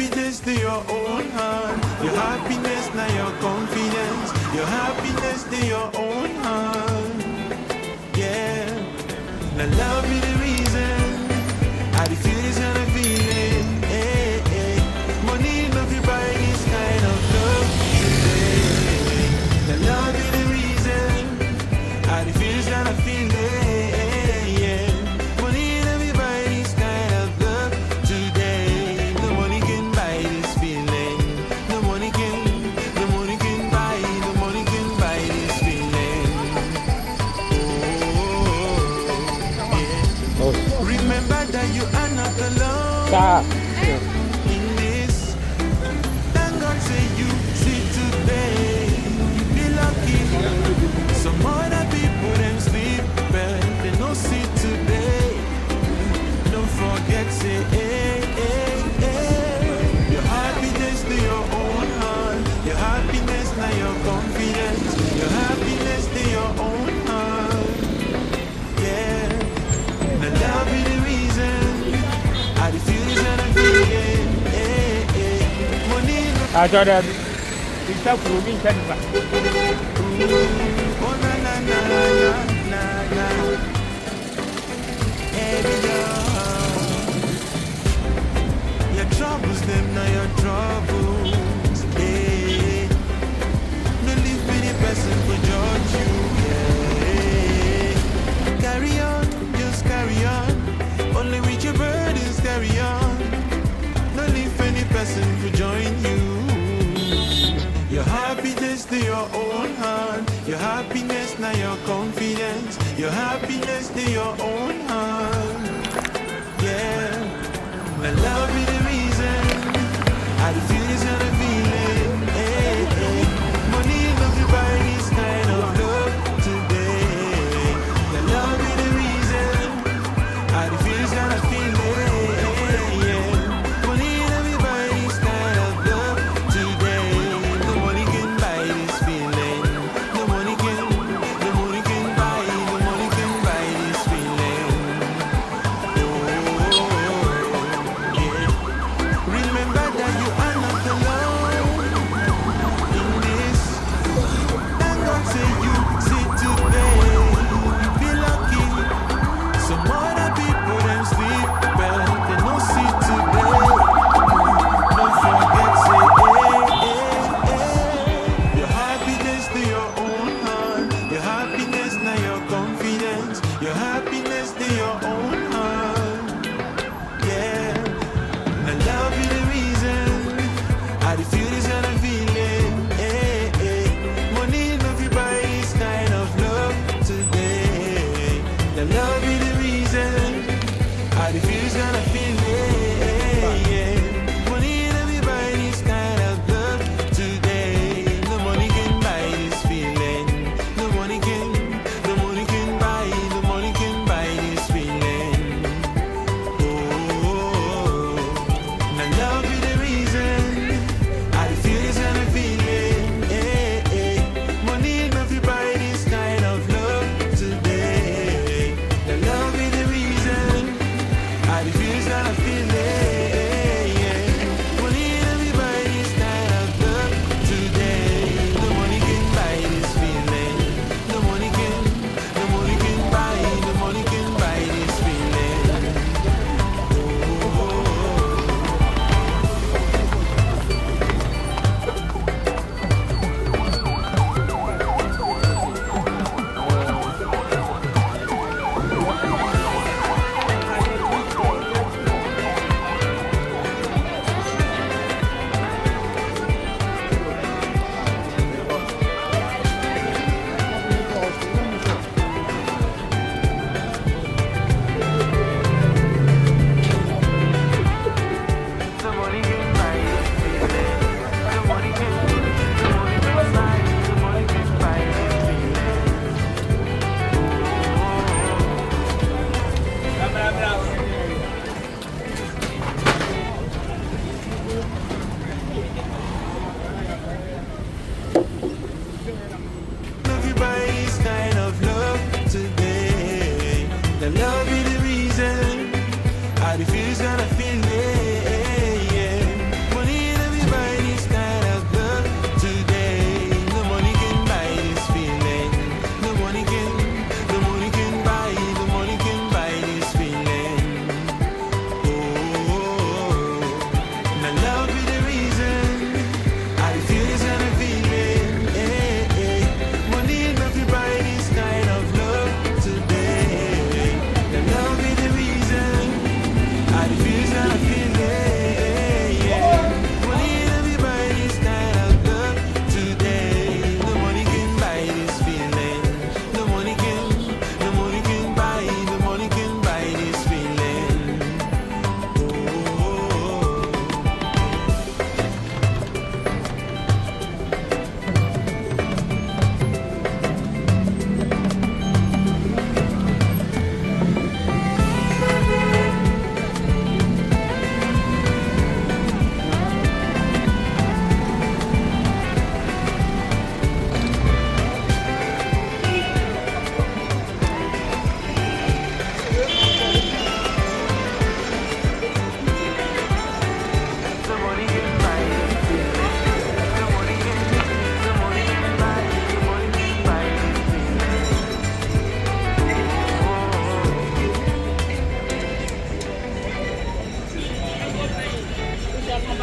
happiness to your own hand. Your happiness, now your confidence. Your happiness to your own hand. Yeah. Now love be the reason. I the feelings and the feeling. Hey, hey. Money enough you buy this kind of love today. Now love be the reason. I the feelings and the feeling. Yeah. Money enough you buy this kind of love today. No money can buy this feeling. No money can buy. No money can buy this feeling. Oh, yeah. Remember that you are not alone in this. Thank God say you see today. You be lucky. Some other people them sleep, but they no see today. Don't forget say hey, hey, hey. Your happiness to your own hand. Your happiness now your confidence. Your happiness to your own hand. Yeah. The love is the reason. I the feelings and the feeling. Hey, hey. Money no. I thought that it's a proving canvas. Oh na na na na na. Every love. Your troubles them now your troubles. Hey. No leave any person for judge you. Yeah. Carry on, just carry on. Only with your burdens carry on. No leave any person to join you. Your happiness to your own hand. Your happiness now your confidence. Your happiness to your own hand. Yeah. The love is the reason. I the feelings and the feeling. Hey, hey. Money enough to buy this kind of love today. The love is the reason. I the feelings and the feeling. Yeah. Money enough to buy this kind of love today. No money can buy this feeling. No money can buy this feeling.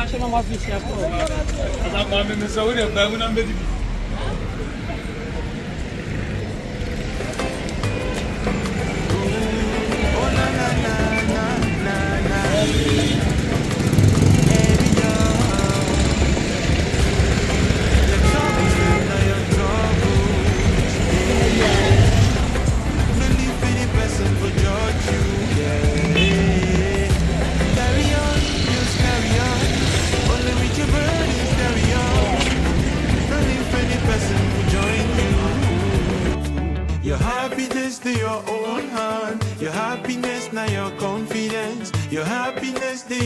Akşama vazgeç yapma. Adam Muhammed'in savur ben bunu anladım. Oh na na na na na na. Baby, your troubles, them now your troubles. No need for the person for judge you. Yeah. Carry on, just carry on. Only with your burdens, carry on. No need for the person to join you. Your happiness to your own hand. Your happiness now your confidence. Your happiness to your